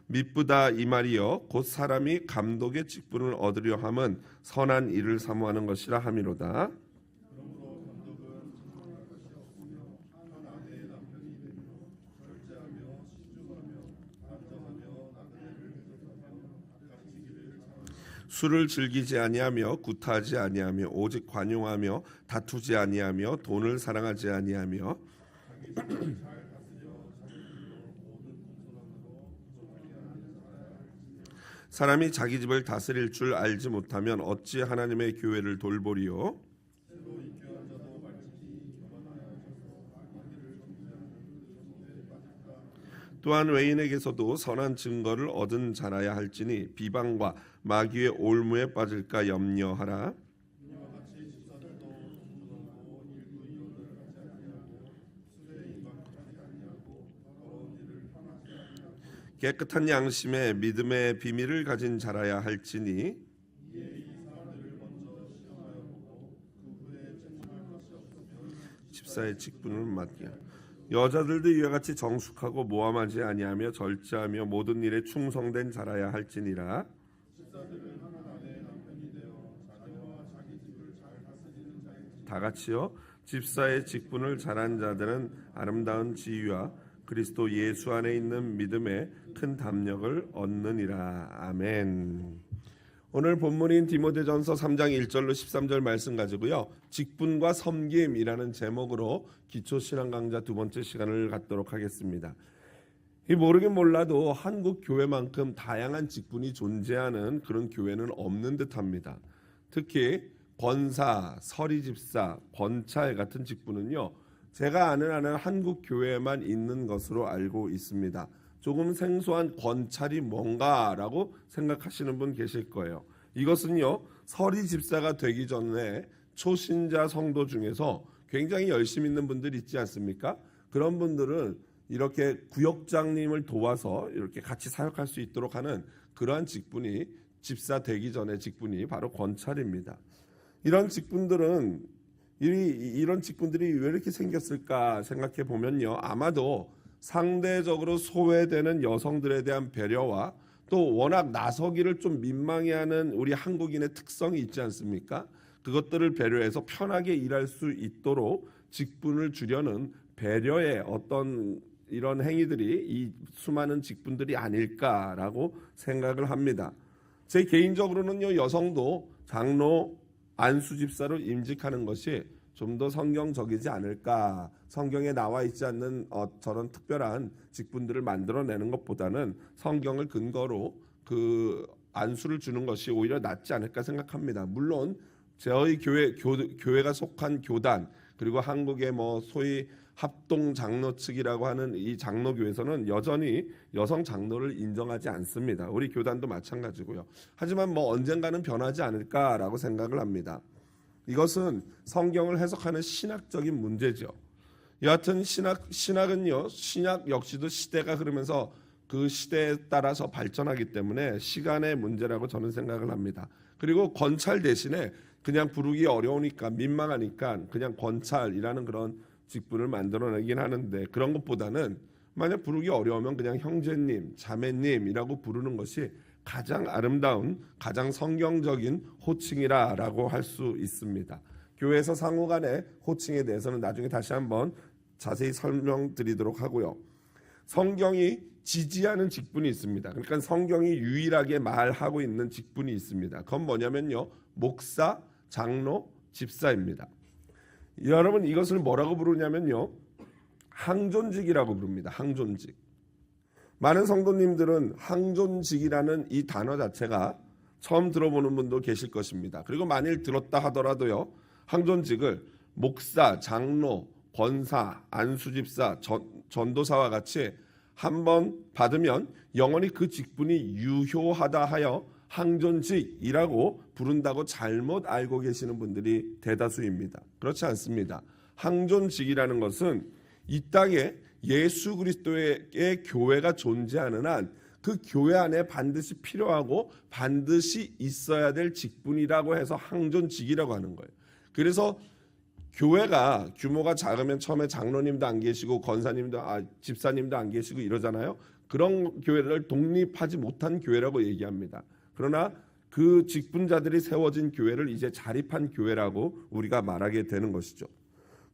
미쁘다 이 말이여 곧 사람이 감독의 직분을 얻으려 함은 선한 일을 사모하는 것이라 함이로다. 술을 즐기지 아니하며 구타하지 아니하며 오직 관용하며 다투지 아니하며 돈을 사랑하지 아니하며 사람이 자기 집을 다스릴 줄 알지 못하면 어찌 하나님의 교회를 돌보리요. 또한 외인에게서도 선한 증거를 얻은 자라야 할지니 비방과 마귀의 올무에 빠질까 염려하라. 깨끗한 양심에 믿음의 비밀을 가진 자라야 할지니 집사의 직분을 맡게. 여자들도 이와 같이 정숙하고 모함하지 아니하며 절제하며 모든 일에 충성된 자라야 할지니라. 다 같이요. 집사의 직분을 잘한 자들은 아름다운 지위와 그리스도 예수 안에 있는 믿음에 큰 담력을 얻느니라. 아멘. 오늘 본문인 디모데전서 3장 1절로 13절 말씀 가지고요. 직분과 섬김이라는 제목으로 기초신앙 강좌 두 번째 시간을 갖도록 하겠습니다. 모르긴 몰라도 한국 교회만큼 다양한 직분이 존재하는 그런 교회는 없는 듯합니다. 특히 권사, 서리집사, 권찰 같은 직분은요. 제가 아는 한국 교회에만 있는 것으로 알고 있습니다. 조금 생소한 권찰이 뭔가라고 생각하시는 분 계실 거예요. 이것은요, 서리 집사가 되기 전에 초신자 성도 중에서 굉장히 열심히 있는 분들 있지 않습니까? 그런 분들은 이렇게 구역장님을 도와서 이렇게 같이 사역할 수 있도록 하는 그러한 직분이 집사 되기 전의 직분이 바로 권찰입니다. 이런 직분들은 이런 직분들이 왜 이렇게 생겼을까 생각해 보면요, 아마도 상대적으로 소외되는 여성들에 대한 배려와 또 워낙 나서기를 좀 민망해하는 우리 한국인의 특성이 있지 않습니까? 그것들을 배려해서 편하게 일할 수 있도록 직분을 주려는 배려의 어떤 이런 행위들이 이 수많은 직분들이 아닐까라고 생각을 합니다. 제 개인적으로는요, 여성도 장로, 안수집사로 임직하는 것이 좀 더 성경적이지 않을까. 성경에 나와 있지 않는 저런 특별한 직분들을 만들어내는 것보다는 성경을 근거로 그 안수를 주는 것이 오히려 낫지 않을까 생각합니다. 물론 저희 교회가 속한 교단 그리고 한국의 소위 합동 장로 측이라고 하는 이 장로교에서는 여전히 여성 장로를 인정하지 않습니다. 우리 교단도 마찬가지고요. 하지만 언젠가는 변하지 않을까라고 생각을 합니다. 이것은 성경을 해석하는 신학적인 문제죠. 여하튼 신학은요, 신학 역시도 시대가 흐르면서 그 시대에 따라서 발전하기 때문에 시간의 문제라고 저는 생각을 합니다. 그리고 권찰 대신에 그냥 부르기 어려우니까 민망하니까 그냥 권찰이라는 그런 직분을 만들어내긴 하는데, 그런 것보다는 만약 부르기 어려우면 그냥 형제님, 자매님이라고 부르는 것이 가장 아름다운, 가장 성경적인 호칭이라고 할 수 있습니다. 교회에서 상호 간의 호칭에 대해서는 나중에 다시 한번 자세히 설명드리도록 하고요. 성경이 지지하는 직분이 있습니다. 그러니까 성경이 유일하게 말하고 있는 직분이 있습니다. 그건 뭐냐면요, 목사, 장로, 집사입니다. 여러분, 이것을 뭐라고 부르냐면요, 항존직이라고 부릅니다. 항존직. 많은 성도님들은 항존직이라는 이 단어 자체가 처음 들어보는 분도 계실 것입니다. 그리고 만일 들었다 하더라도요, 항존직을 목사, 장로, 권사, 안수집사, 전도사와 같이 한번 받으면 영원히 그 직분이 유효하다 하여 항존직이라고 부른다고 잘못 알고 계시는 분들이 대다수입니다. 그렇지 않습니다. 항존직이라는 것은 이 땅에 예수 그리스도의 교회가 존재하는 한 그 교회 안에 반드시 필요하고 반드시 있어야 될 직분이라고 해서 항존직이라고 하는 거예요. 그래서 교회가 규모가 작으면 처음에 장로님도 안 계시고 권사님도 집사님도 안 계시고 이러잖아요. 그런 교회를 독립하지 못한 교회라고 얘기합니다. 그러나 그 직분자들이 세워진 교회를 이제 자립한 교회라고 우리가 말하게 되는 것이죠.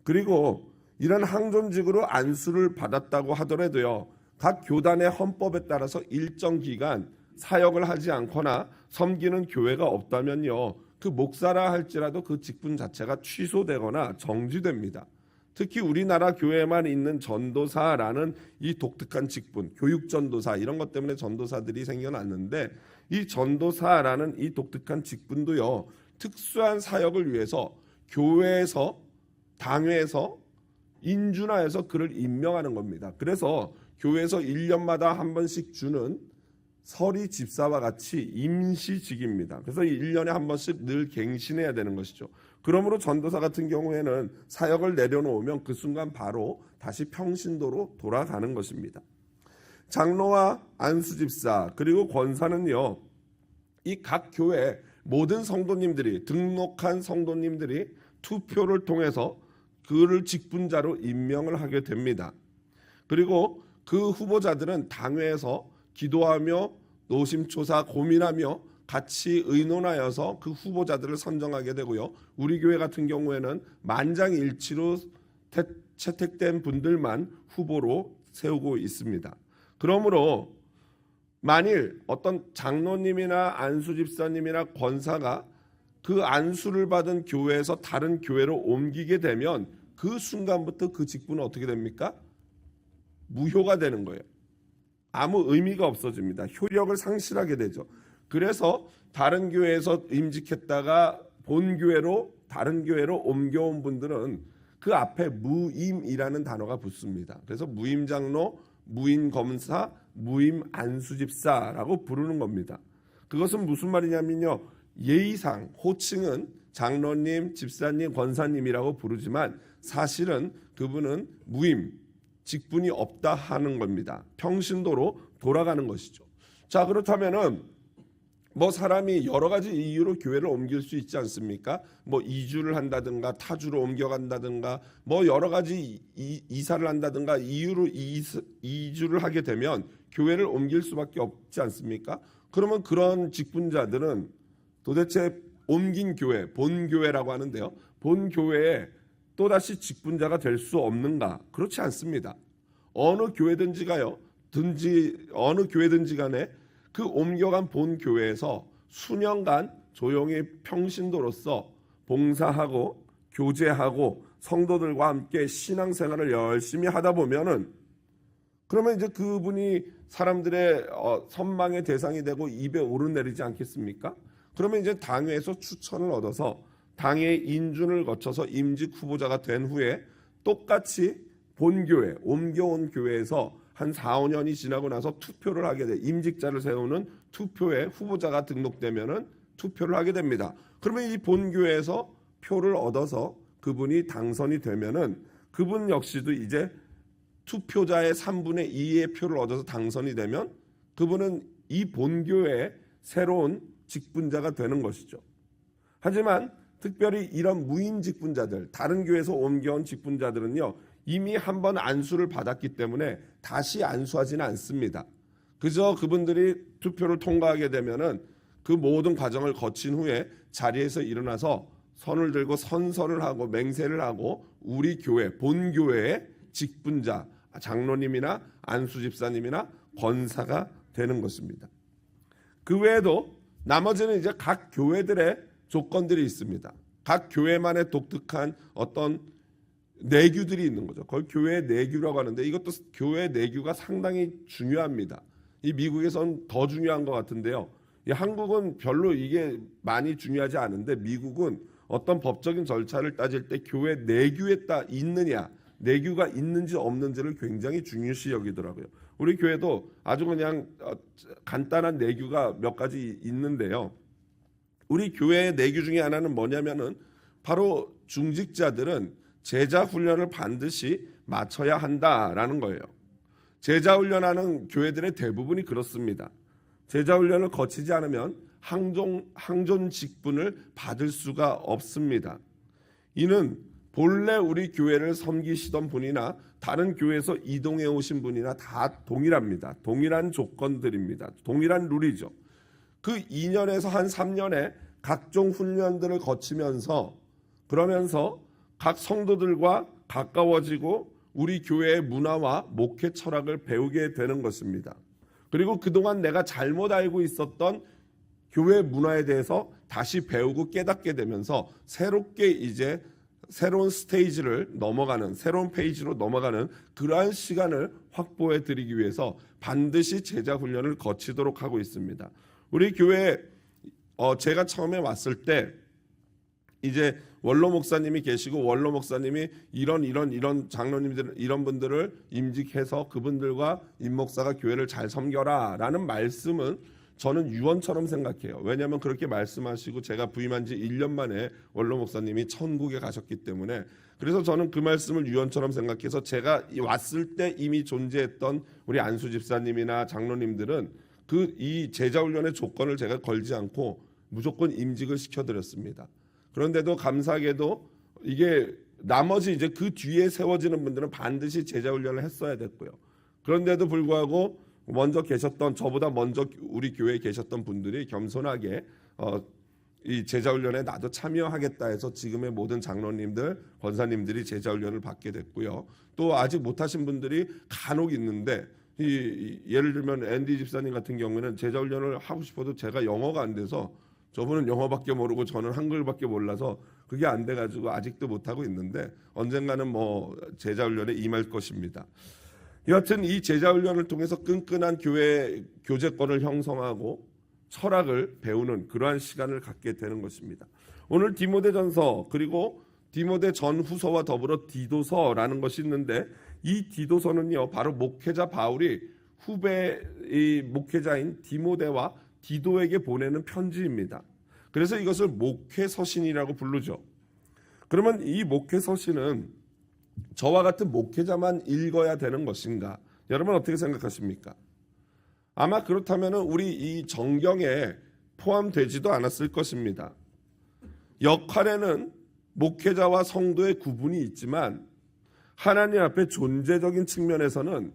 그리고 이런 항존직으로 안수를 받았다고 하더라도요, 각 교단의 헌법에 따라서 일정 기간 사역을 하지 않거나 섬기는 교회가 없다면요, 그 목사라 할지라도 그 직분 자체가 취소되거나 정지됩니다. 특히 우리나라 교회에만 있는 전도사라는 이 독특한 직분, 교육전도사 이런 것 때문에 전도사들이 생겨났는데, 이 전도사라는 이 독특한 직분도요, 특수한 사역을 위해서 교회에서, 당회에서 인준하여서 그를 임명하는 겁니다. 그래서 교회에서 1년마다 한 번씩 주는 서리 집사와 같이 임시직입니다. 그래서 1년에 한 번씩 늘 갱신해야 되는 것이죠. 그러므로 전도사 같은 경우에는 사역을 내려놓으면 그 순간 바로 다시 평신도로 돌아가는 것입니다. 장로와 안수집사 그리고 권사는요, 이 각 교회 모든 성도님들이, 등록한 성도님들이 투표를 통해서 그를 직분자로 임명을 하게 됩니다. 그리고 그 후보자들은 당회에서 기도하며 노심초사 고민하며 같이 의논하여서 그 후보자들을 선정하게 되고요. 우리 교회 같은 경우에는 만장일치로 채택된 분들만 후보로 세우고 있습니다. 그러므로 만일 어떤 장로님이나 안수집사님이나 권사가 그 안수를 받은 교회에서 다른 교회로 옮기게 되면 그 순간부터 그 직분은 어떻게 됩니까? 무효가 되는 거예요. 아무 의미가 없어집니다. 효력을 상실하게 되죠. 그래서 다른 교회에서 임직했다가 본 교회로, 다른 교회로 옮겨온 분들은 그 앞에 무임이라는 단어가 붙습니다. 그래서 무임장로, 무임검사, 무임안수집사라고 부르는 겁니다. 그것은 무슨 말이냐면요, 예의상 호칭은 장로님, 집사님, 권사님이라고 부르지만 사실은 그분은 무임, 직분이 없다 하는 겁니다. 평신도로 돌아가는 것이죠. 자, 그렇다면은 뭐 사람이 여러 가지 이유로 교회를 옮길 수 있지 않습니까? 뭐 이주를 한다든가 타주로 옮겨간다든가 뭐 여러 가지 이사를 한다든가 이유로 이주를 하게 되면 교회를 옮길 수밖에 없지 않습니까? 그러면 그런 직분자들은 도대체 옮긴 교회, 본 교회라고 하는데요, 본 교회에 또다시 직분자가 될 수 없는가? 그렇지 않습니다. 어느 교회든지 간에 그 옮겨간 본 교회에서 수년간 조용히 평신도로서 봉사하고 교제하고 성도들과 함께 신앙생활을 열심히 하다 보면은, 그러면 이제 그분이 사람들의 선망의 대상이 되고 입에 오르내리지 않겠습니까? 그러면 이제 당회에서 추천을 얻어서 당의 인준을 거쳐서 임직 후보자가 된 후에 똑같이 본 교회, 옮겨온 교회에서 한 4, 5년이 지나고 나서 투표를 하게 돼, 임직자를 세우는 투표에 후보자가 등록되면은 투표를 하게 됩니다. 그러면 이 본 교회에서 표를 얻어서 그분이 당선이 되면은 그분 역시도 이제 투표자의 3분의 2의 표를 얻어서 당선이 되면 그분은 이 본 교회의 새로운 직분자가 되는 것이죠. 하지만 특별히 이런 무임 직분자들, 다른 교회에서 옮겨온 직분자들은요, 이미 한번 안수를 받았기 때문에 다시 안수하지는 않습니다. 그저 그분들이 투표를 통과하게 되면은 그 모든 과정을 거친 후에 자리에서 일어나서 손을 들고 선서를 하고 맹세를 하고 우리 교회, 본 교회의 직분자, 장로님이나 안수집사님이나 권사가 되는 것입니다. 그 외에도 나머지는 이제 각 교회들의 조건들이 있습니다. 각 교회만의 독특한 어떤 내규들이 있는 거죠. 그걸 교회 내규라고 하는데 이것도 교회 내규가 상당히 중요합니다. 이 미국에선 더 중요한 것 같은데요. 이 한국은 별로 이게 많이 중요하지 않은데 미국은 어떤 법적인 절차를 따질 때 교회 내규에 있느냐, 내규가 있는지 없는지를 굉장히 중요시 여기더라고요. 우리 교회도 아주 그냥 간단한 내규가 몇 가지 있는데요. 우리 교회의 내규 중에 하나는 뭐냐면은 바로 중직자들은 제자 훈련을 반드시 마쳐야 한다라는 거예요. 제자 훈련하는 교회들의 대부분이 그렇습니다. 제자 훈련을 거치지 않으면 항존 직분을 받을 수가 없습니다. 이는 본래 우리 교회를 섬기시던 분이나 다른 교회에서 이동해 오신 분이나 다 동일합니다. 동일한 조건들입니다. 동일한 룰이죠. 그 2년에서 한 3년에 각종 훈련들을 거치면서 그러면서 각 성도들과 가까워지고 우리 교회의 문화와 목회 철학을 배우게 되는 것입니다. 그리고 그동안 내가 잘못 알고 있었던 교회 문화에 대해서 다시 배우고 깨닫게 되면서 새롭게 이제 새로운 스테이지를 넘어가는, 새로운 페이지로 넘어가는 그러한 시간을 확보해 드리기 위해서 반드시 제자 훈련을 거치도록 하고 있습니다. 우리 교회에 제가 처음에 왔을 때 이제 원로 목사님이 계시고 원로 목사님이 이런 장로님들 이런 분들을 임직해서 그분들과 임 목사가 교회를 잘 섬겨라라는 말씀은 저는 유언처럼 생각해요. 왜냐하면 그렇게 말씀하시고 제가 부임한 지 1년 만에 원로 목사님이 천국에 가셨기 때문에 그래서 저는 그 말씀을 유언처럼 생각해서 제가 왔을 때 이미 존재했던 우리 안수 집사님이나 장로님들은 이 제자 훈련의 조건을 제가 걸지 않고 무조건 임직을 시켜드렸습니다. 그런데도 감사하게도 이게 나머지 이제 그 뒤에 세워지는 분들은 반드시 제자 훈련을 했어야 됐고요. 그런데도 불구하고 먼저 계셨던 저보다 먼저 우리 교회에 계셨던 분들이 겸손하게 이 제자훈련에 나도 참여하겠다 해서 지금의 모든 장로님들, 권사님들이 제자훈련을 받게 됐고요. 또 아직 못하신 분들이 간혹 있는데 예를 들면 앤디 집사님 같은 경우에는 제자훈련을 하고 싶어도 제가 영어가 안 돼서 저분은 영어밖에 모르고 저는 한글밖에 몰라서 그게 안 돼가지고 아직도 못하고 있는데 언젠가는 뭐 제자훈련에 임할 것입니다. 여하튼 이 제자훈련을 통해서 끈끈한 교회 교제권을 형성하고 철학을 배우는 그러한 시간을 갖게 되는 것입니다. 오늘 디모데전서 그리고 디모데 전후서와 더불어 디도서라는 것이 있는데 이 디도서는요 바로 목회자 바울이 후배 이 목회자인 디모데와 디도에게 보내는 편지입니다. 그래서 이것을 목회서신이라고 부르죠. 그러면 이 목회서신은 저와 같은 목회자만 읽어야 되는 것인가? 여러분 어떻게 생각하십니까? 아마 그렇다면 우리 이 정경에 포함되지도 않았을 것입니다. 역할에는 목회자와 성도의 구분이 있지만 하나님 앞에 존재적인 측면에서는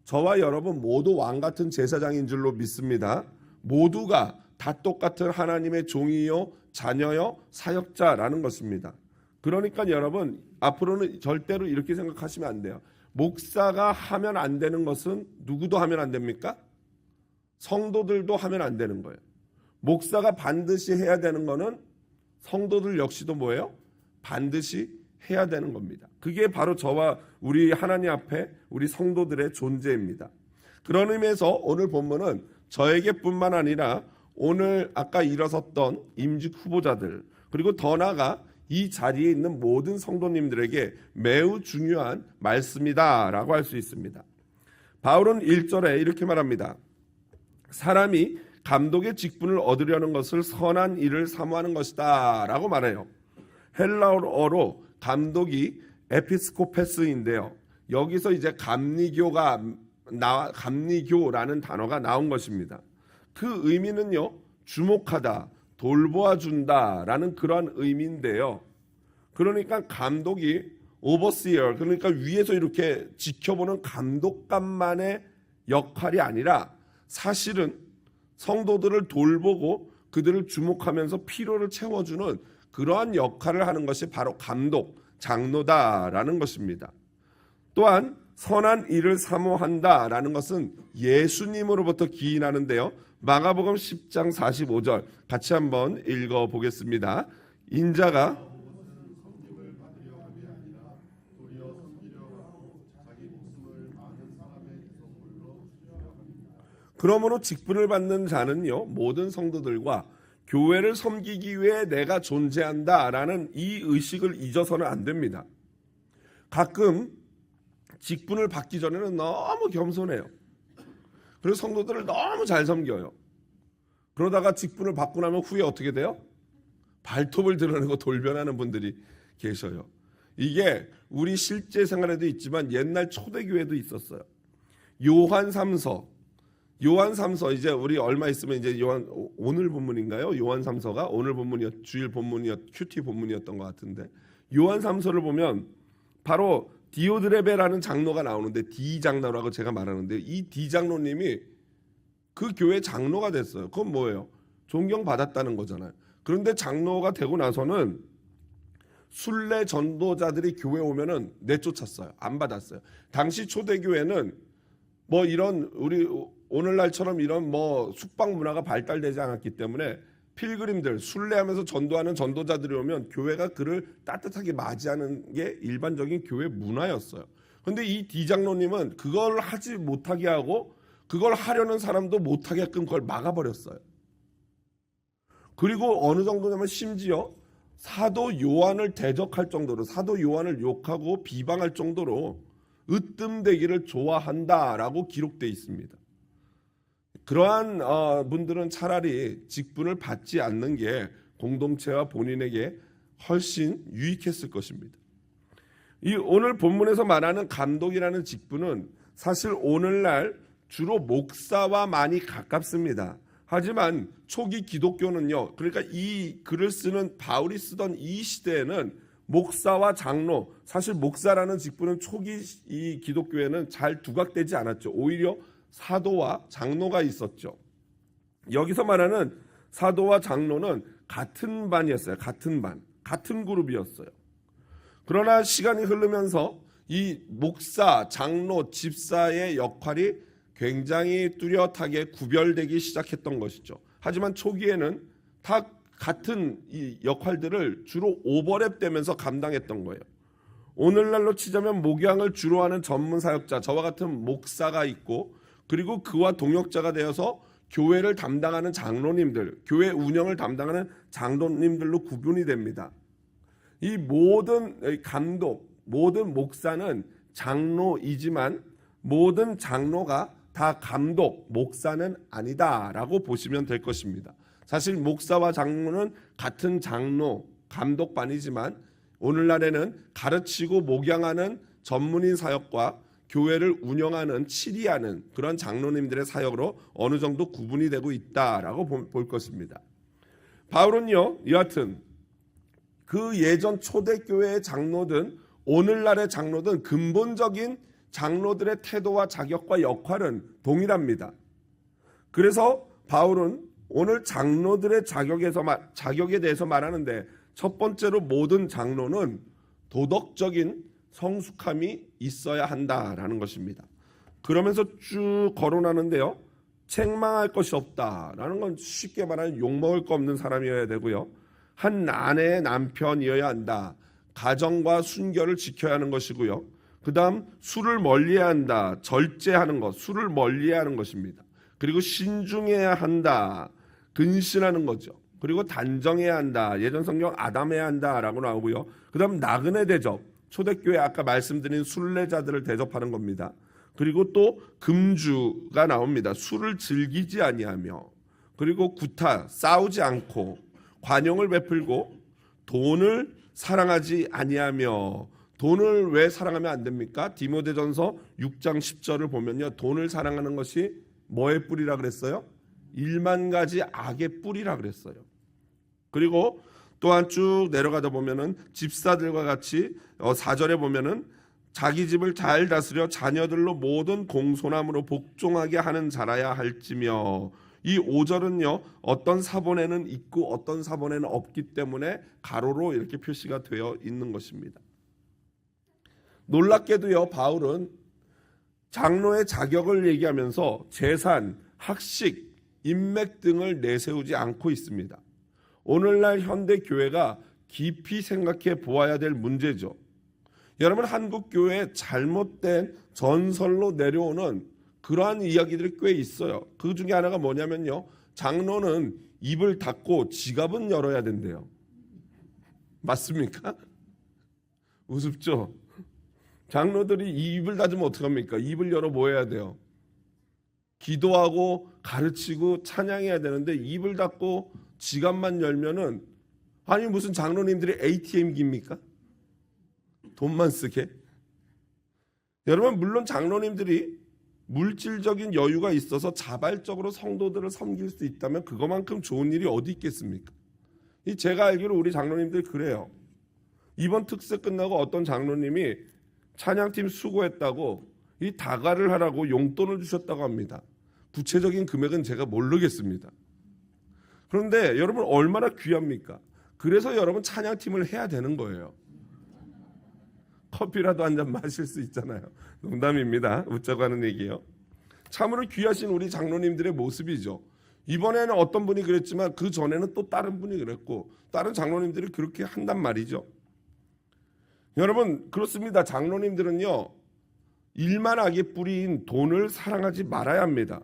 저와 여러분 모두 왕 같은 제사장인 줄로 믿습니다. 모두가 다 똑같은 하나님의 종이요, 자녀요, 사역자라는 것입니다. 그러니까 여러분 앞으로는 절대로 이렇게 생각하시면 안 돼요. 목사가 하면 안 되는 것은 누구도 하면 안 됩니까? 성도들도 하면 안 되는 거예요. 목사가 반드시 해야 되는 거는 성도들 역시도 뭐예요? 반드시 해야 되는 겁니다. 그게 바로 저와 우리 하나님 앞에 우리 성도들의 존재입니다. 그런 의미에서 오늘 본문은 저에게뿐만 아니라 오늘 아까 일어섰던 임직 후보자들 그리고 더 나아가 이 자리에 있는 모든 성도님들에게 매우 중요한 말씀이다라고 할 수 있습니다. 바울은 1절에 이렇게 말합니다. 사람이 감독의 직분을 얻으려는 것을 선한 일을 사모하는 것이다 라고 말해요. 헬라어로 감독이 에피스코페스인데요. 여기서 이제 감리교라는 단어가 나온 것입니다. 그 의미는요, 주목하다, 돌보아준다라는 그러한 의미인데요. 그러니까 감독이 오버시어, 그러니까 위에서 이렇게 지켜보는 감독관만의 역할이 아니라 사실은 성도들을 돌보고 그들을 주목하면서 필요를 채워주는 그러한 역할을 하는 것이 바로 감독, 장로다라는 것입니다. 또한 선한 일을 사모한다라는 것은 예수님으로부터 기인하는데요. 마가복음 10장 45절 같이 한번 읽어보겠습니다. 인자가 그러므로 직분을 받는 자는요 모든 성도들과 교회를 섬기기 위해 내가 존재한다라는 이 의식을 잊어서는 안 됩니다. 가끔 직분을 받기 전에는 너무 겸손해요. 그래서 성도들을 너무 잘 섬겨요. 그러다가 직분을 받고 나면 후에 어떻게 돼요? 발톱을 드러내고 돌변하는 분들이 계셔요. 이게 우리 실제 생활에도 있지만 옛날 초대교회도 있었어요. 요한 3서 이제 우리 얼마 있으면 이제 오늘 본문인가요? 요한 3서가 오늘 본문이었 주일 본문이었 큐티 본문이었던 것 같은데 요한 3서를 보면 바로 디오드레베라는 장로가 나오는데 D 장로라고 제가 말하는데 이 D 장로님이 그 교회 장로가 됐어요. 그건 뭐예요? 존경받았다는 거잖아요. 그런데 장로가 되고 나서는 순례 전도자들이 교회 오면은 내쫓았어요. 안 받았어요. 당시 초대교회는 뭐 이런 우리 오늘날처럼 이런 뭐 숙박 문화가 발달되지 않았기 때문에 필그림들 순례하면서 전도하는 전도자들이 오면 교회가 그를 따뜻하게 맞이하는 게 일반적인 교회 문화였어요. 그런데 이 디장로님은 그걸 하지 못하게 하고 그걸 하려는 사람도 못하게끔 그걸 막아버렸어요. 그리고 어느 정도냐면 심지어 사도 요한을 대적할 정도로 사도 요한을 욕하고 비방할 정도로 으뜸되기를 좋아한다라고 기록되어 있습니다. 그러한 분들은 차라리 직분을 받지 않는 게 공동체와 본인에게 훨씬 유익했을 것입니다. 이 오늘 본문에서 말하는 감독이라는 직분은 사실 오늘날 주로 목사와 많이 가깝습니다. 하지만 초기 기독교는요, 그러니까 이 글을 쓰는 바울이 쓰던 이 시대에는 목사와 장로, 사실 목사라는 직분은 초기 이 기독교에는 잘 두각되지 않았죠. 오히려 사도와 장로가 있었죠. 여기서 말하는 사도와 장로는 같은 반이었어요. 같은 반, 같은 그룹이었어요. 그러나 시간이 흐르면서 이 목사, 장로, 집사의 역할이 굉장히 뚜렷하게 구별되기 시작했던 것이죠. 하지만 초기에는 다 같은 이 역할들을 주로 오버랩되면서 감당했던 거예요. 오늘날로 치자면 목양을 주로 하는 전문 사역자, 저와 같은 목사가 있고, 그리고 그와 동역자가 되어서 교회를 담당하는 장로님들, 교회 운영을 담당하는 장로님들로 구분이 됩니다. 이 모든 감독, 모든 목사는 장로이지만 모든 장로가 다 감독, 목사는 아니다라고 보시면 될 것입니다. 사실 목사와 장로는 같은 장로, 감독반이지만 오늘날에는 가르치고 목양하는 전문인 사역과 교회를 운영하는 치리하는 그런 장로님들의 사역으로 어느 정도 구분이 되고 있다라고 볼 것입니다. 바울은요, 여하튼 그 예전 초대교회의 장로든 오늘날의 장로든 근본적인 장로들의 태도와 자격과 역할은 동일합니다. 그래서 바울은 오늘 장로들의 자격에 대해서 말하는데 첫 번째로 모든 장로는 도덕적인 성숙함이 있어야 한다라는 것입니다. 그러면서 쭉 거론하는데요. 책망할 것이 없다라는 건 쉽게 말하면 욕먹을 거 없는 사람이어야 되고요. 한 아내의 남편이어야 한다. 가정과 순결을 지켜야 하는 것이고요. 그 다음 술을 멀리해야 한다. 절제하는 것, 술을 멀리해야 하는 것입니다. 그리고 신중해야 한다. 근신하는 거죠. 그리고 단정해야 한다. 예전 성경 아담해야 한다라고 나오고요. 그 다음 나그네 대접, 초대교회 아까 말씀드린 순례자들을 대접하는 겁니다. 그리고 또 금주가 나옵니다. 술을 즐기지 아니하며, 그리고 구타, 싸우지 않고, 관용을 베풀고, 돈을 사랑하지 아니하며. 돈을 왜 사랑하면 안 됩니까? 디모데전서 6장 10절을 보면요, 돈을 사랑하는 것이 뭐의 뿌리라 그랬어요? 1만 가지 악의 뿌리라 그랬어요. 그리고 또한 쭉 내려가다 보면은 집사들과 같이 4절에 보면은 자기 집을 잘 다스려 자녀들로 모든 공손함으로 복종하게 하는 자라야 할지며, 이 5절은요 어떤 사본에는 있고 어떤 사본에는 없기 때문에 가로로 이렇게 표시가 되어 있는 것입니다. 놀랍게도요 바울은 장로의 자격을 얘기하면서 재산, 학식, 인맥 등을 내세우지 않고 있습니다. 오늘날 현대 교회가 깊이 생각해 보아야 될 문제죠. 여러분, 한국 교회에 잘못된 전설로 내려오는 그러한 이야기들이 꽤 있어요. 그 중에 하나가 뭐냐면요, 장로는 입을 닫고 지갑은 열어야 된대요. 맞습니까? 우습죠? 장로들이 입을 닫으면 어떡합니까? 입을 열어 뭐 해야 돼요? 기도하고 가르치고 찬양해야 되는데 입을 닫고 지갑만 열면은, 아니 무슨 장로님들이 ATM기입니까? 돈만 쓰게? 여러분, 물론 장로님들이 물질적인 여유가 있어서 자발적으로 성도들을 섬길 수 있다면 그것만큼 좋은 일이 어디 있겠습니까? 제가 알기로 우리 장로님들 그래요. 이번 특세 끝나고 어떤 장로님이 찬양팀 수고했다고 이 다가를 하라고 용돈을 주셨다고 합니다. 구체적인 금액은 제가 모르겠습니다. 그런데 여러분 얼마나 귀합니까? 그래서 여러분 찬양팀을 해야 되는 거예요. 커피라도 한 잔 마실 수 있잖아요. 농담입니다. 웃자고 하는 얘기예요. 참으로 귀하신 우리 장로님들의 모습이죠. 이번에는 어떤 분이 그랬지만 그 전에는 또 다른 분이 그랬고 다른 장로님들이 그렇게 한단 말이죠. 여러분 그렇습니다. 장로님들은요 일만 하게 뿌린 돈을 사랑하지 말아야 합니다.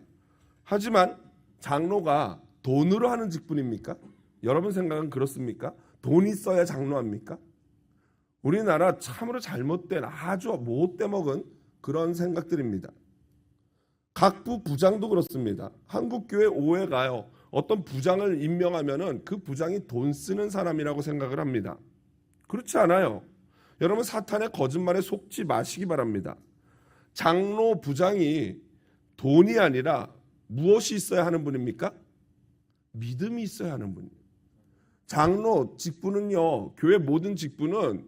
하지만 장로가 돈으로 하는 직분입니까? 여러분 생각은 그렇습니까? 돈 있어야 장로합니까? 우리나라 참으로 잘못된 아주 못돼 먹은 그런 생각들입니다. 각부 부장도 그렇습니다. 한국교회 오해가요. 어떤 부장을 임명하면은 그 부장이 돈 쓰는 사람이라고 생각을 합니다. 그렇지 않아요. 여러분 사탄의 거짓말에 속지 마시기 바랍니다. 장로 부장이 돈이 아니라 무엇이 있어야 하는 분입니까? 믿음이 있어야 하는 분이에요. 장로 직분은요, 교회 모든 직분은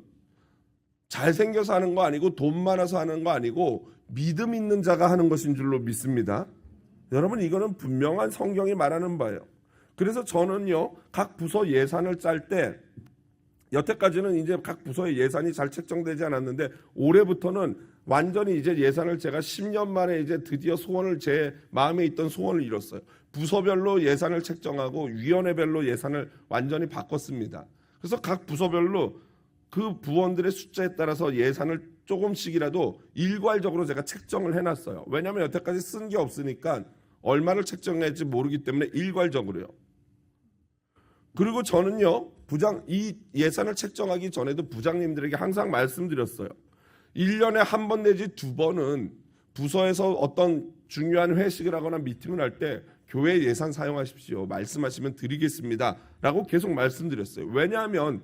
잘생겨서 하는 거 아니고 돈 많아서 하는 거 아니고 믿음 있는 자가 하는 것인 줄로 믿습니다. 여러분 이거는 분명한 성경이 말하는 바예요. 그래서 저는요 각 부서 예산을 짤 때 여태까지는 이제 각 부서의 예산이 잘 책정되지 않았는데 올해부터는 완전히 이제 예산을 제가 10년 만에 이제 드디어 소원을 제 마음에 있던 소원을 이뤘어요. 부서별로 예산을 책정하고 위원회별로 예산을 완전히 바꿨습니다. 그래서 각 부서별로 그 부원들의 숫자에 따라서 예산을 조금씩이라도 일괄적으로 제가 책정을 해놨어요. 왜냐하면 여태까지 쓴 게 없으니까 얼마를 책정할지 모르기 때문에 일괄적으로요. 그리고 저는요 이 예산을 책정하기 전에도 부장님들에게 항상 말씀드렸어요. 1년에 한 번 내지 2번은 부서에서 어떤 중요한 회식을 하거나 미팅을 할 때 교회 예산 사용하십시오. 말씀하시면 드리겠습니다. 라고 계속 말씀드렸어요. 왜냐하면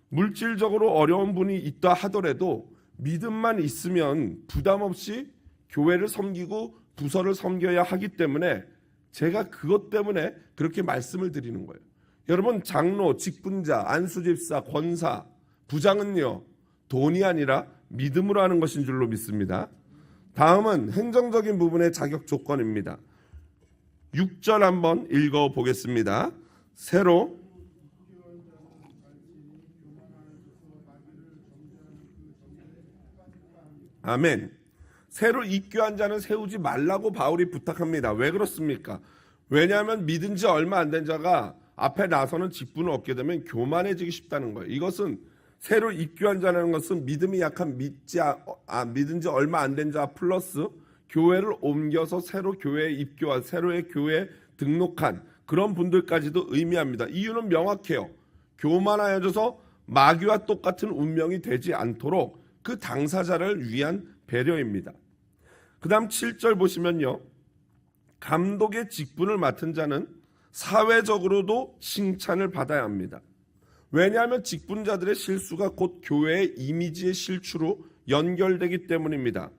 물질적으로 어려운 분이 있다 하더라도 믿음만 있으면 부담 없이 교회를 섬기고 부서를 섬겨야 하기 때문에 제가 그것 때문에 그렇게 말씀을 드리는 거예요. 여러분 장로, 직분자, 안수집사, 권사, 부장은요 돈이 아니라 믿음으로 하는 것인 줄로 믿습니다. 다음은 행정적인 부분의 자격 조건입니다. 6절 한번 읽어보겠습니다. 새로 아멘. 새로 입교한 자는 세우지 말라고 바울이 부탁합니다. 왜 그렇습니까? 왜냐하면 믿은 지 얼마 안 된 자가 앞에 나서는 직분을 얻게 되면 교만해지기 쉽다는 거예요. 이것은 새로 입교한 자라는 것은 믿음이 약한 믿은 지 얼마 안 된 자 플러스 교회를 옮겨서 새로 교회에 입교한 새로의 교회에 등록한 그런 분들까지도 의미합니다. 이유는 명확해요. 교만하여져서 마귀와 똑같은 운명이 되지 않도록 그 당사자를 위한 배려입니다. 그 다음 7절 보시면요. 감독의 직분을 맡은 자는 사회적으로도 칭찬을 받아야 합니다. 왜냐하면 직분자들의 실수가 곧 교회의 이미지의 실추로 연결되기 때문입니다.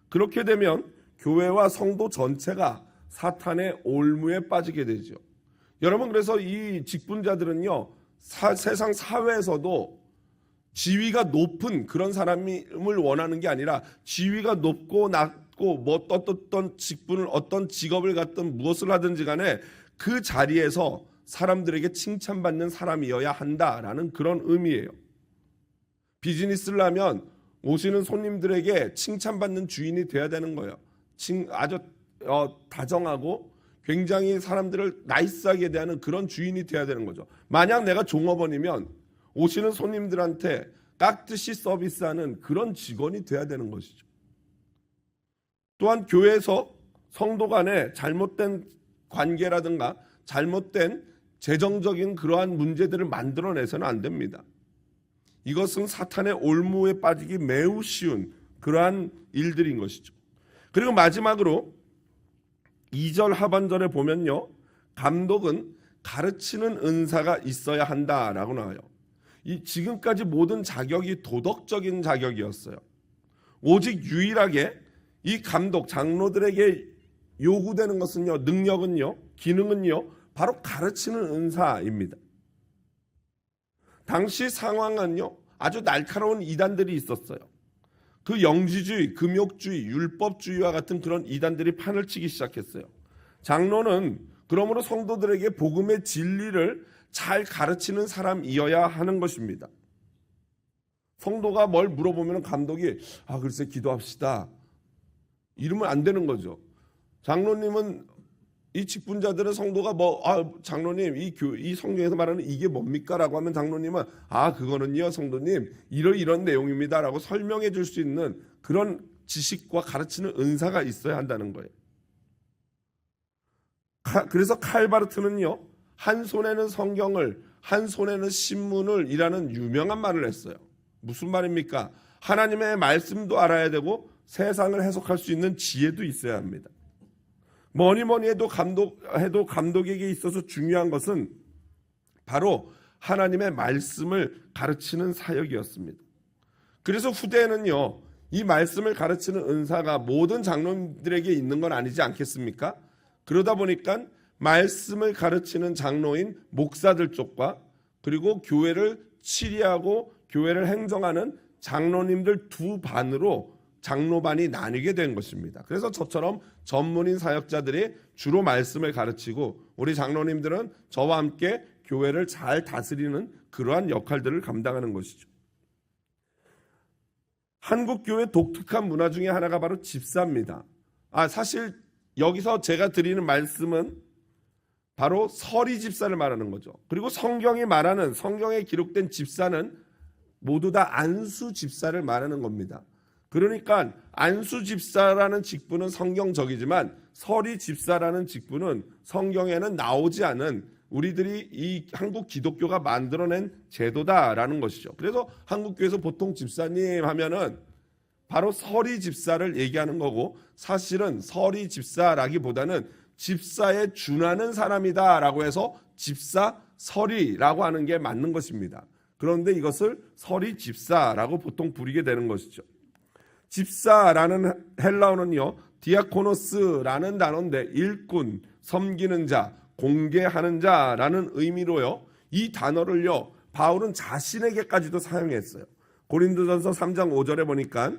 그렇게 되면 교회와 성도 전체가 사탄의 올무에 빠지게 되죠. 여러분 그래서 이 직분자들은요 세상 사회에서도 지위가 높은 그런 사람을 원하는 게 아니라 지위가 높고 낮고 뭐 어떤 직분을 어떤 직업을 갖든 무엇을 하든지 간에 그 자리에서 사람들에게 칭찬받는 사람이어야 한다라는 그런 의미예요. 비즈니스를 하면 오시는 손님들에게 칭찬받는 주인이 돼야 되는 거예요. 아주 다정하고 굉장히 사람들을 나이스하게 대하는 그런 주인이 돼야 되는 거죠. 만약 내가 종업원이면 오시는 손님들한테 깍듯이 서비스하는 그런 직원이 돼야 되는 것이죠. 또한 교회에서 성도 간에 잘못된 관계라든가 잘못된 재정적인 그러한 문제들을 만들어내서는 안 됩니다. 이것은 사탄의 올무에 빠지기 매우 쉬운 그러한 일들인 것이죠. 그리고 마지막으로 2절 하반절에 보면요. 감독은 가르치는 은사가 있어야 한다라고 나와요. 이 지금까지 모든 자격이 도덕적인 자격이었어요. 오직 유일하게 이 감독, 장로들에게 요구되는 것은요. 능력은요. 기능은요. 바로 가르치는 은사입니다. 당시 상황은요. 아주 날카로운 이단들이 있었어요. 그 영지주의, 금욕주의, 율법주의와 같은 그런 이단들이 판을 치기 시작했어요. 장로는 그러므로 성도들에게 복음의 진리를 잘 가르치는 사람이어야 하는 것입니다. 성도가 뭘 물어보면 감독이 글쎄 기도합시다 이러면 안 되는 거죠. 장로님은 이 직분자들은 성도가 장로님 이 성경에서 말하는 이게 뭡니까? 라고 하면 장로님은 그거는요 성도님 이런 내용입니다 라고 설명해 줄 수 있는 그런 지식과 가르치는 은사가 있어야 한다는 거예요. 그래서 칼바르트는요 한 손에는 성경을 한 손에는 신문을 이라는 유명한 말을 했어요. 무슨 말입니까? 하나님의 말씀도 알아야 되고 세상을 해석할 수 있는 지혜도 있어야 합니다. 뭐니 해도 감독에게 있어서 중요한 것은 바로 하나님의 말씀을 가르치는 사역이었습니다. 그래서 후대에는요 이 말씀을 가르치는 은사가 모든 장로들에게 있는 건 아니지 않겠습니까? 그러다 보니까 말씀을 가르치는 장로인 목사들 쪽과 그리고 교회를 치리하고 교회를 행정하는 장로님들 두 반으로 장로반이 나뉘게 된 것입니다. 그래서 저처럼 전문인 사역자들이 주로 말씀을 가르치고 우리 장로님들은 저와 함께 교회를 잘 다스리는 그러한 역할들을 감당하는 것이죠. 한국 교회 독특한 문화 중에 하나가 바로 집사입니다. 사실 여기서 제가 드리는 말씀은 바로 서리 집사를 말하는 거죠. 그리고 성경이 말하는 성경에 기록된 집사는 모두 다 안수 집사를 말하는 겁니다. 그러니까 안수 집사라는 직분은 성경적이지만 서리 집사라는 직분은 성경에는 나오지 않은 우리들이 이 한국 기독교가 만들어낸 제도다라는 것이죠. 그래서 한국교회에서 보통 집사님 하면은 바로 서리 집사를 얘기하는 거고 사실은 서리 집사라기보다는 집사에 준하는 사람이다라고 해서 집사 서리라고 하는 게 맞는 것입니다. 그런데 이것을 서리 집사라고 보통 부르게 되는 것이죠. 집사라는 헬라어는요 디아코노스라는 단어인데 일꾼, 섬기는 자, 공개하는 자라는 의미로요 이 단어를요 바울은 자신에게까지도 사용했어요. 고린도전서 3장 5절에 보니까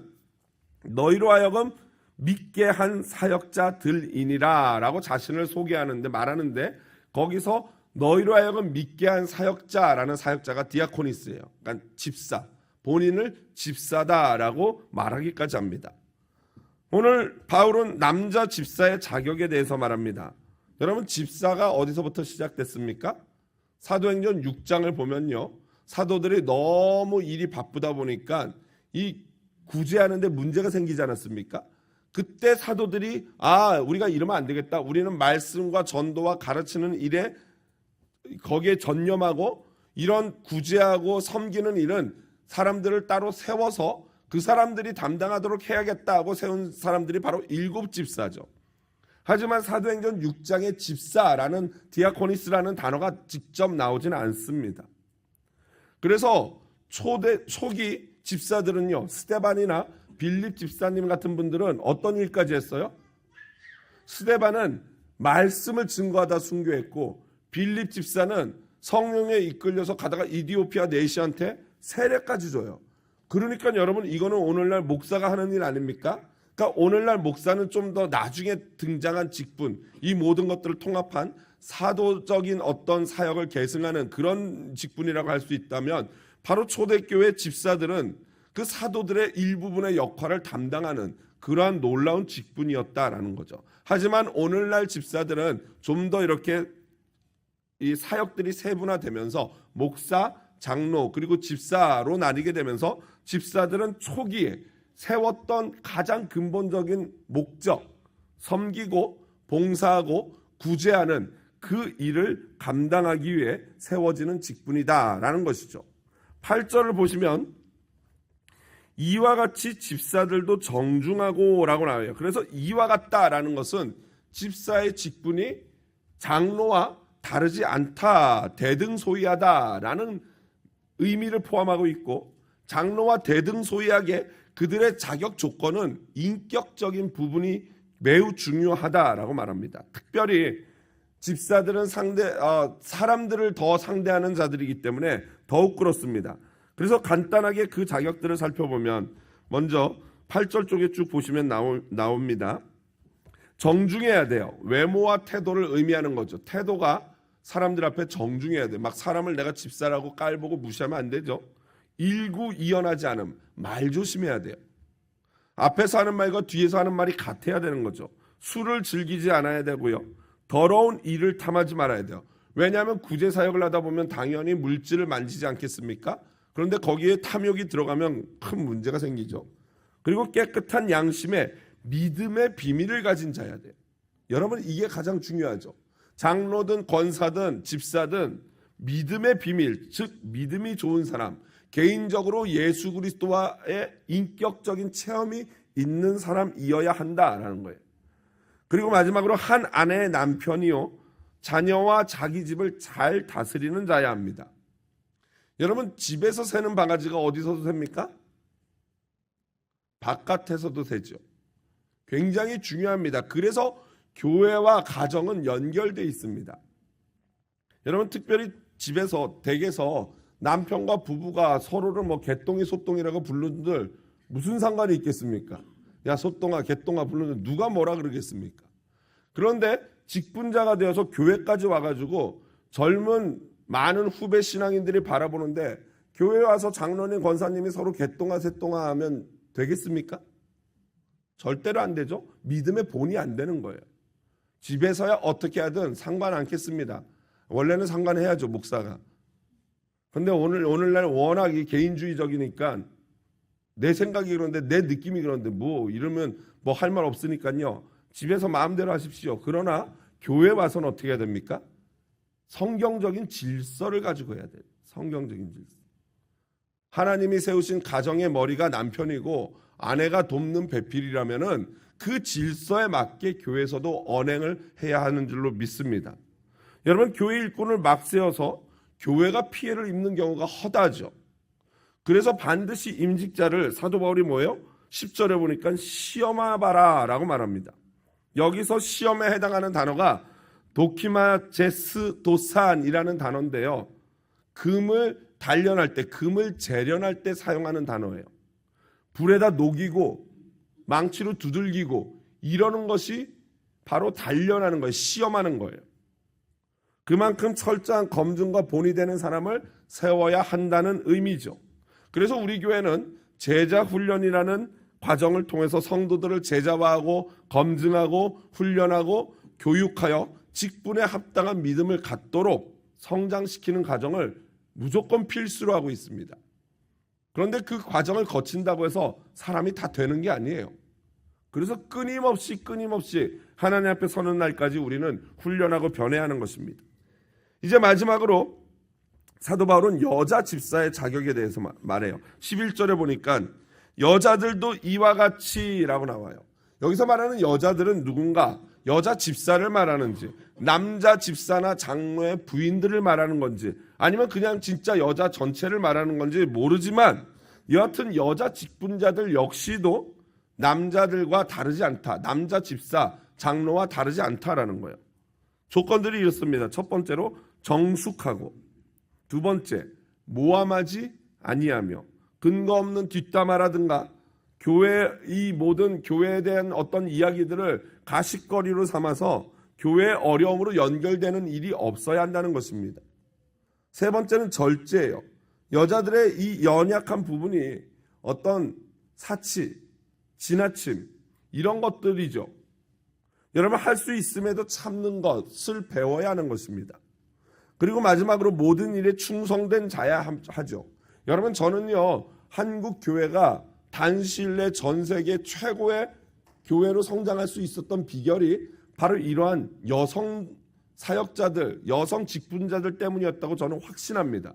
너희로 하여금 믿게 한 사역자들이니라 라고 자신을 소개하는데 말하는데 거기서 너희로 하여금 믿게 한 사역자라는 사역자가 디아코니스예요. 그러니까 집사, 본인을 집사다라고 말하기까지 합니다. 오늘 바울은 남자 집사의 자격에 대해서 말합니다. 여러분 집사가 어디서부터 시작됐습니까? 사도행전 6장을 보면요. 사도들이 너무 일이 바쁘다 보니까 이 구제하는 데 문제가 생기지 않았습니까? 그때 사도들이 우리가 이러면 안 되겠다. 우리는 말씀과 전도와 가르치는 일에 거기에 전념하고 이런 구제하고 섬기는 일은 사람들을 따로 세워서 그 사람들이 담당하도록 해야겠다고 세운 사람들이 바로 7 집사죠. 하지만 사도행전 6장에 집사라는 디아코니스라는 단어가 직접 나오지는 않습니다. 그래서 초기 집사들은요 스데반이나 빌립 집사님 같은 분들은 어떤 일까지 했어요? 스데반은 말씀을 증거하다 순교했고 빌립 집사는 성령에 이끌려서 가다가 이디오피아 내시한테 세례까지 줘요. 그러니까 여러분 이거는 오늘날 목사가 하는 일 아닙니까? 그러니까 오늘날 목사는 좀 더 나중에 등장한 직분, 이 모든 것들을 통합한 사도적인 어떤 사역을 계승하는 그런 직분이라고 할 수 있다면 바로 초대교회 집사들은 그 사도들의 일부분의 역할을 담당하는 그러한 놀라운 직분이었다라는 거죠. 하지만 오늘날 집사들은 좀 더 이렇게 이 사역들이 세분화되면서 목사, 장로 그리고 집사로 나뉘게 되면서 집사들은 초기에 세웠던 가장 근본적인 목적, 섬기고 봉사하고 구제하는 그 일을 감당하기 위해 세워지는 직분이다라는 것이죠. 8절을 보시면 이와 같이 집사들도 정중하고 라고 나와요. 그래서 이와 같다라는 것은 집사의 직분이 장로와 다르지 않다, 대등소이하다라는 의미를 포함하고 있고 장로와 대등소이하게 그들의 자격 조건은 인격적인 부분이 매우 중요하다라고 말합니다. 특별히 집사들은 사람들을 더 상대하는 자들이기 때문에 더욱 그렇습니다. 그래서 간단하게 그 자격들을 살펴보면 먼저 8절 쪽에 쭉 보시면 나옵니다. 정중해야 돼요. 외모와 태도를 의미하는 거죠. 태도가 사람들 앞에 정중해야 돼요. 막 사람을 내가 집사라고 깔보고 무시하면 안 되죠. 일구이연하지 않음, 말 조심해야 돼요. 앞에서 하는 말과 뒤에서 하는 말이 같아야 되는 거죠. 술을 즐기지 않아야 되고요. 더러운 일을 탐하지 말아야 돼요. 왜냐하면 구제사역을 하다 보면 당연히 물질을 만지지 않겠습니까? 그런데 거기에 탐욕이 들어가면 큰 문제가 생기죠. 그리고 깨끗한 양심에 믿음의 비밀을 가진 자야 돼요. 여러분, 이게 가장 중요하죠. 장로든 권사든 집사든 믿음의 비밀, 즉 믿음이 좋은 사람, 개인적으로 예수 그리스도와의 인격적인 체험이 있는 사람이어야 한다라는 거예요. 그리고 마지막으로 한 아내의 남편이요, 자녀와 자기 집을 잘 다스리는 자야 합니다. 여러분, 집에서 새는 바가지가 어디서도 셉니까? 바깥에서도 새죠. 굉장히 중요합니다. 그래서 교회와 가정은 연결되어 있습니다. 여러분, 특별히 집에서 댁에서 남편과 부부가 서로를 뭐 개똥이 소똥이라고 부르는들 무슨 상관이 있겠습니까? 야, 소똥아 개똥아 부르는 누가 뭐라 그러겠습니까? 그런데 직분자가 되어서 교회까지 와가지고 젊은 많은 후배 신앙인들이 바라보는데 교회에 와서 장로님 권사님이 서로 개똥아 새똥아 하면 되겠습니까? 절대로 안 되죠. 믿음의 본이 안 되는 거예요. 집에서야 어떻게 하든 상관 않겠습니다. 원래는 상관해야죠, 목사가. 근데 오늘날 워낙 개인주의적이니까 내 생각이 그런데 내 느낌이 그런데 뭐 이러면 뭐 할 말 없으니까요. 집에서 마음대로 하십시오. 그러나 교회 와서는 어떻게 해야 됩니까? 성경적인 질서를 가지고 해야 돼요. 성경적인 질서. 하나님이 세우신 가정의 머리가 남편이고 아내가 돕는 배필이라면은 그 질서에 맞게 교회에서도 언행을 해야 하는 줄로 믿습니다. 여러분, 교회 일꾼을 막 세워서 교회가 피해를 입는 경우가 허다하죠. 그래서 반드시 임직자를 사도 바울이 뭐예요? 10절에 보니까 시험해봐라 라고 말합니다. 여기서 시험에 해당하는 단어가 도키마제스 도산이라는 단어인데요. 금을 단련할 때, 금을 재련할 때 사용하는 단어예요. 불에다 녹이고 망치로 두들기고 이러는 것이 바로 단련하는 거예요. 시험하는 거예요. 그만큼 철저한 검증과 본이 되는 사람을 세워야 한다는 의미죠. 그래서 우리 교회는 제자 훈련이라는 과정을 통해서 성도들을 제자화하고 검증하고 훈련하고 교육하여 직분에 합당한 믿음을 갖도록 성장시키는 과정을 무조건 필수로 하고 있습니다. 그런데 그 과정을 거친다고 해서 사람이 다 되는 게 아니에요. 그래서 끊임없이 하나님 앞에 서는 날까지 우리는 훈련하고 변해야 하는 것입니다. 이제 마지막으로 사도 바울은 여자 집사의 자격에 대해서 말해요. 11절에 보니까 여자들도 이와 같이라고 나와요. 여기서 말하는 여자들은 누군가 여자 집사를 말하는지 남자 집사나 장로의 부인들을 말하는 건지 아니면 그냥 진짜 여자 전체를 말하는 건지 모르지만 여하튼 여자 직분자들 역시도 남자들과 다르지 않다. 남자 집사, 장로와 다르지 않다라는 거예요. 조건들이 이렇습니다. 첫 번째로 정숙하고, 두 번째 모함하지 아니하며, 근거 없는 뒷담화라든가 이 모든 교회에 대한 어떤 이야기들을 가십거리로 삼아서 교회의 어려움으로 연결되는 일이 없어야 한다는 것입니다. 세 번째는 절제예요. 여자들의 이 연약한 부분이 어떤 사치, 지나침 이런 것들이죠. 여러분, 할 수 있음에도 참는 것을 배워야 하는 것입니다. 그리고 마지막으로 모든 일에 충성된 자야 하죠. 여러분, 저는요 한국 교회가 단시일 내 전 세계 최고의 교회로 성장할 수 있었던 비결이 바로 이러한 여성 사역자들, 여성 직분자들 때문이었다고 저는 확신합니다.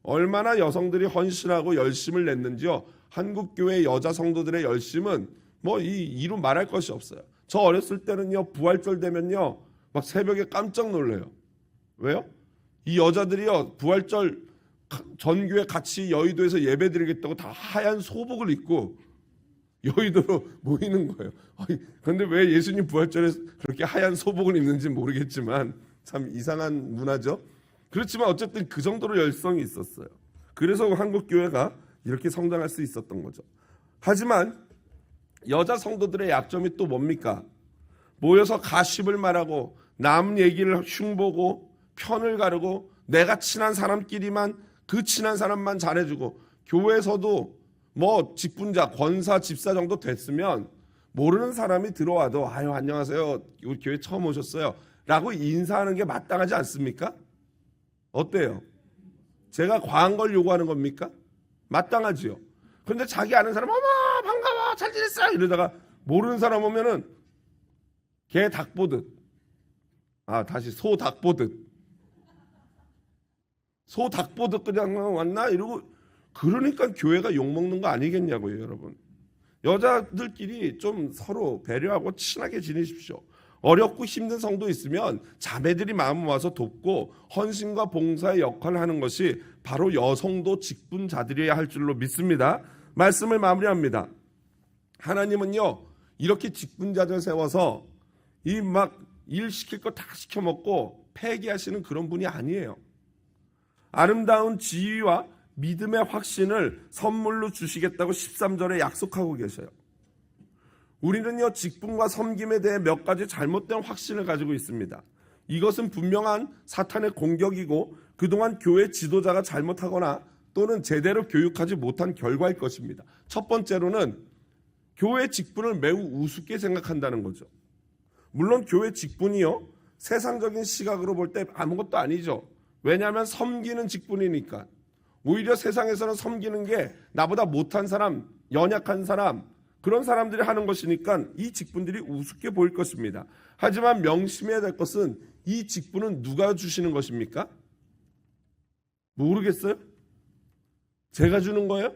얼마나 여성들이 헌신하고 열심을 냈는지요. 한국 교회 여자 성도들의 열심은 뭐 이루 말할 것이 없어요. 저 어렸을 때는요 부활절 되면요 막 새벽에 깜짝 놀래요. 왜요? 이 여자들이요 부활절 전교회 같이 여의도에서 예배드리겠다고 다 하얀 소복을 입고 여의도로 모이는 거예요. 그런데 왜 예수님 부활절에 그렇게 하얀 소복을 입는지 모르겠지만 참 이상한 문화죠. 그렇지만 어쨌든 그 정도로 열성이 있었어요. 그래서 한국 교회가 이렇게 성장할 수 있었던 거죠. 하지만 여자 성도들의 약점이 또 뭡니까? 모여서 가십을 말하고 남 얘기를 흉보고 편을 가르고 내가 친한 사람끼리만 그 친한 사람만 잘해주고, 교회에서도 뭐 직분자, 권사, 집사 정도 됐으면 모르는 사람이 들어와도 아유 안녕하세요, 우리 교회 처음 오셨어요 라고 인사하는 게 마땅하지 않습니까? 어때요? 제가 과한 걸 요구하는 겁니까? 마땅하지요. 그런데 자기 아는 사람 어머 반가워 잘 지냈어 이러다가 모르는 사람 오면은 개 닭 보듯, 다시 소 닭 보듯, 소 닭 보듯 그냥 왔나 이러고, 그러니까 교회가 욕먹는 거 아니겠냐고요. 여러분, 여자들끼리 좀 서로 배려하고 친하게 지내십시오. 어렵고 힘든 성도 있으면 자매들이 마음 모아서 돕고 헌신과 봉사의 역할을 하는 것이 바로 여성도 직분자들이어야 할 줄로 믿습니다. 말씀을 마무리합니다. 하나님은요 이렇게 직분자들 세워서 이 막 일 시킬 거 다 시켜 먹고 폐기하시는 그런 분이 아니에요. 아름다운 지위와 믿음의 확신을 선물로 주시겠다고 13절에 약속하고 계셔요. 우리는요 직분과 섬김에 대해 몇 가지 잘못된 확신을 가지고 있습니다. 이것은 분명한 사탄의 공격이고 그동안 교회 지도자가 잘못하거나 또는 제대로 교육하지 못한 결과일 것입니다. 첫 번째로는 교회 직분을 매우 우습게 생각한다는 거죠. 물론 교회 직분이요 세상적인 시각으로 볼 때 아무것도 아니죠. 왜냐하면 섬기는 직분이니까. 오히려 세상에서는 섬기는 게 나보다 못한 사람, 연약한 사람, 그런 사람들이 하는 것이니까 이 직분들이 우습게 보일 것입니다. 하지만 명심해야 될 것은 이 직분은 누가 주시는 것입니까? 모르겠어요? 제가 주는 거예요?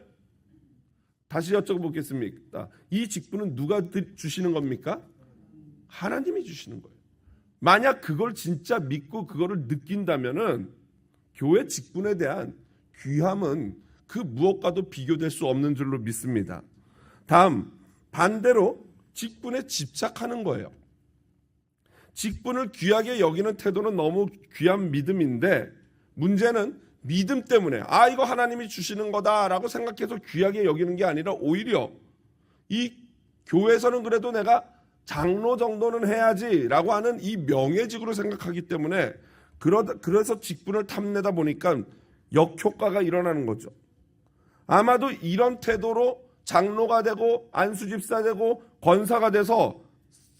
다시 여쭤보겠습니다. 이 직분은 누가 주시는 겁니까? 하나님이 주시는 거예요. 만약 그걸 진짜 믿고 그거를 느낀다면은 교회 직분에 대한 귀함은 그 무엇과도 비교될 수 없는 줄로 믿습니다. 다음, 반대로 직분에 집착하는 거예요. 직분을 귀하게 여기는 태도는 너무 귀한 믿음인데, 문제는 믿음 때문에 이거 하나님이 주시는 거다라고 생각해서 귀하게 여기는 게 아니라 오히려 이 교회에서는 그래도 내가 장로 정도는 해야지라고 하는 이 명예직으로 생각하기 때문에 그래서 직분을 탐내다 보니까 역효과가 일어나는 거죠. 아마도 이런 태도로 장로가 되고 안수집사 되고 권사가 돼서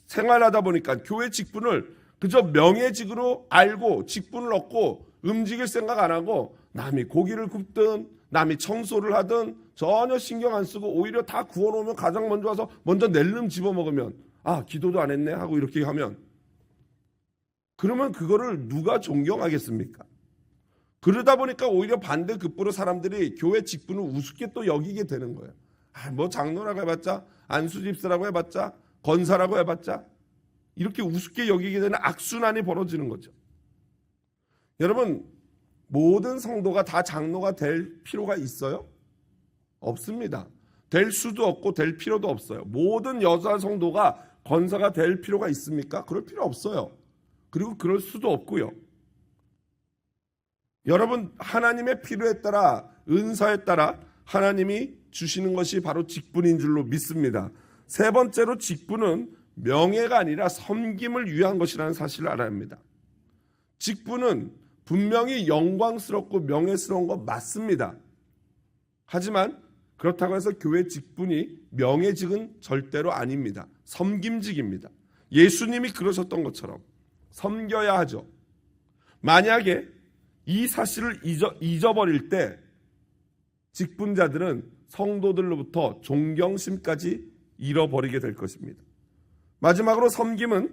생활하다 보니까 교회 직분을 그저 명예직으로 알고 직분을 얻고 움직일 생각 안 하고 남이 고기를 굽든 남이 청소를 하든 전혀 신경 안 쓰고 오히려 다 구워놓으면 가장 먼저 와서 먼저 낼름 집어먹으면 기도도 안 했네 하고 이렇게 하면, 그러면 그거를 누가 존경하겠습니까? 그러다 보니까 오히려 반대급부로 사람들이 교회 직분을 우습게 또 여기게 되는 거예요. 뭐 장로라고 해봤자, 안수집사라고 해봤자, 권사라고 해봤자, 이렇게 우습게 여기게 되는 악순환이 벌어지는 거죠. 여러분, 모든 성도가 다 장로가 될 필요가 있어요? 없습니다. 될 수도 없고 될 필요도 없어요. 모든 여자 성도가 권사가 될 필요가 있습니까? 그럴 필요 없어요. 그리고 그럴 수도 없고요. 여러분, 하나님의 필요에 따라, 은사에 따라 하나님이 주시는 것이 바로 직분인 줄로 믿습니다. 세 번째로, 직분은 명예가 아니라 섬김을 위한 것이라는 사실을 알아야 합니다. 직분은 분명히 영광스럽고 명예스러운 거 맞습니다. 하지만 그렇다고 해서 교회 직분이 명예직은 절대로 아닙니다. 섬김직입니다. 예수님이 그러셨던 것처럼 섬겨야 하죠. 만약에 이 사실을 잊어버릴 때 직분자들은 성도들로부터 존경심까지 잃어버리게 될 것입니다. 마지막으로, 섬김은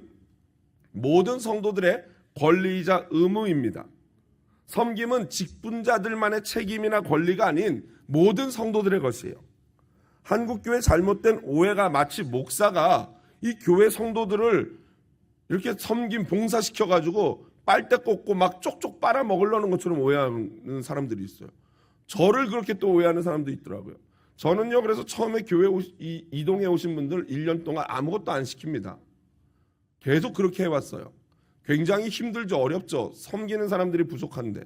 모든 성도들의 권리이자 의무입니다. 섬김은 직분자들만의 책임이나 권리가 아닌 모든 성도들의 것이에요. 한국교회 잘못된 오해가 마치 목사가 이 교회 성도들을 이렇게 섬김 봉사시켜가지고 빨대 꽂고 막 쪽쪽 빨아먹으려는 것처럼 오해하는 사람들이 있어요. 저를 그렇게 또 오해하는 사람도 있더라고요. 저는요, 그래서 처음에 교회 이동해 오신 분들 1년 동안 아무것도 안 시킵니다. 계속 그렇게 해왔어요. 굉장히 힘들죠. 어렵죠. 섬기는 사람들이 부족한데.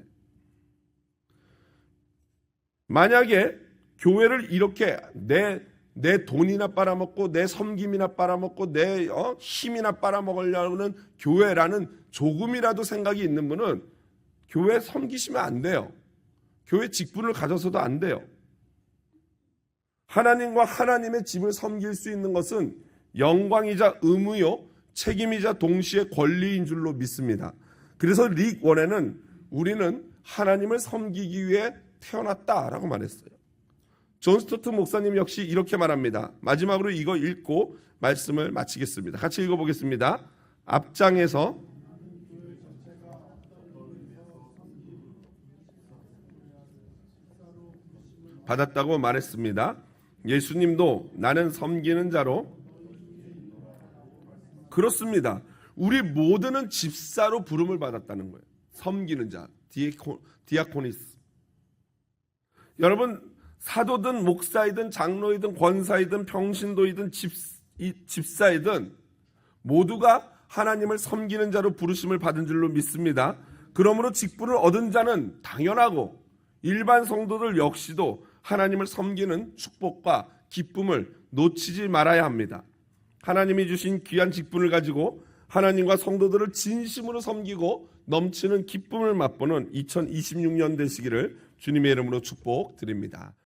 만약에 교회를 이렇게 내 돈이나 빨아먹고 내 섬김이나 빨아먹고 내 힘이나 빨아먹으려는 교회라는 조금이라도 생각이 있는 분은 교회 섬기시면 안 돼요. 교회 직분을 가져서도 안 돼요. 하나님과 하나님의 집을 섬길 수 있는 것은 영광이자 의무요 책임이자 동시에 권리인 줄로 믿습니다. 그래서 릭 원에는 우리는 하나님을 섬기기 위해 태어났다라고 말했어요. 존 스토트 목사님 역시 이렇게 말합니다. 마지막으로 이거 읽고 말씀을 마치겠습니다. 같이 읽어보겠습니다. 앞장에서 받았다고 말했습니다. 예수님도 나는 섬기는 자로, 그렇습니다. 우리 모두는 집사로 부름을 받았다는 거예요. 섬기는 자, 디아코니스. 여러분, 사도든 목사이든 장로이든 권사이든 평신도이든 집사이든 모두가 하나님을 섬기는 자로 부르심을 받은 줄로 믿습니다. 그러므로 직분을 얻은 자는 당연하고 일반 성도들 역시도 하나님을 섬기는 축복과 기쁨을 놓치지 말아야 합니다. 하나님이 주신 귀한 직분을 가지고 하나님과 성도들을 진심으로 섬기고 넘치는 기쁨을 맛보는 2026년 되시기를 주님의 이름으로 축복드립니다.